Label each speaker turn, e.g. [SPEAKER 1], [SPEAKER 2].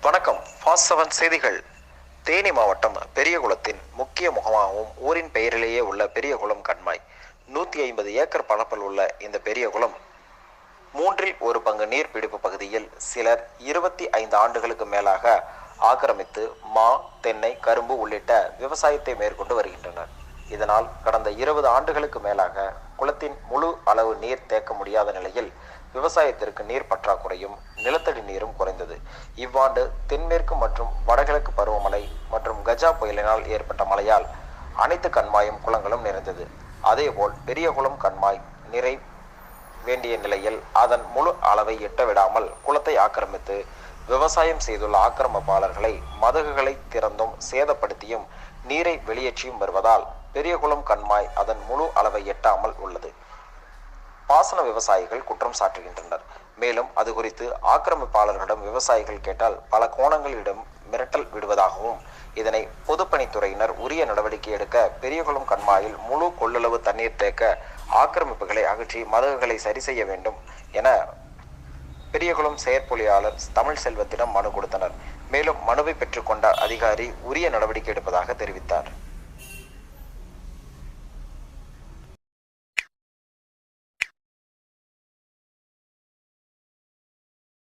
[SPEAKER 1] வணக்கம். ஃபாஸ்ட் 7 செய்திகள். தேனி மாவட்டம் பெரியகுளத்தின் முக்கிய முகமாகவும் ஊரின் பெயரிலேயே உள்ள பெரியகுளம் கண்மாய் 150 ஏக்கர் பரப்பில் உள்ள இந்த பெரியகுளம் 1/3 நீர்பிடிப்பு பகுதியில் சிலர் 25 ஆண்டுகளுக்கு மேலாக ஆக்கிரமித்து மா, தென்னை, கரும்பு உள்ளிட்ட விவசாயத்தை மேற்கொண்டு வருகின்றனர். இதனால் கடந்த 20 ஆண்டுகளுக்கு மேலாக குளத்தின் முழு அளவு நீர் தேக்க முடியாத நிலையில் விவசாயத்திற்கு நீர் பற்றாக்குறையும் நிலத்தடி நீரும் குறைந்தது. இவ்வாண்டு தென்மேற்கு மற்றும் வடகிழக்கு பருவமழை மற்றும் கஜா புயலினால் ஏற்பட்ட மழையால் அனைத்து கண்மாயும் குளங்களும் நிறைந்தது. அதேபோல் பெரியகுளம் கண்மாய் நிறை வேண்டிய நிலையில் அதன் முழு அளவை எட்ட விடாமல் குளத்தை ஆக்கிரமித்து விவசாயம் செய்துள்ள ஆக்கிரமிப்பாளர்களை மதகுகளை திறந்தும் சேதப்படுத்தியும் நீரை வெளியேற்றியும் வருவதால் பெரியகுளம் கண்மாய் அதன் முழு அளவை எட்டாமல் உள்ளது. பாசன விவசாயிகள் குற்றம் சாட்டுகின்றனர். மேலும் அது குறித்து ஆக்கிரமிப்பாளர்களிடம் விவசாயிகள் கேட்டால் பல கோணங்களிடம் மிரட்டல் விடுவதாகவும் இதனை பொதுப்பணித்துறையினர் உரிய நடவடிக்கை எடுக்க பெரியகுளம் கண்மாயில் முழு கொள்ளளவு தண்ணீர் தேக்க ஆக்கிரமிப்புகளை அகற்றி மதகுகளை சரி செய்ய வேண்டும் என பெரியகுளம் செயற்பொழியாளர் தமிழ் செல்வத்திடம் மனு கொடுத்தனர். மேலும் மனுவை பெற்றுக்கொண்ட அதிகாரி உரிய நடவடிக்கை எடுப்பதாக தெரிவித்தார்.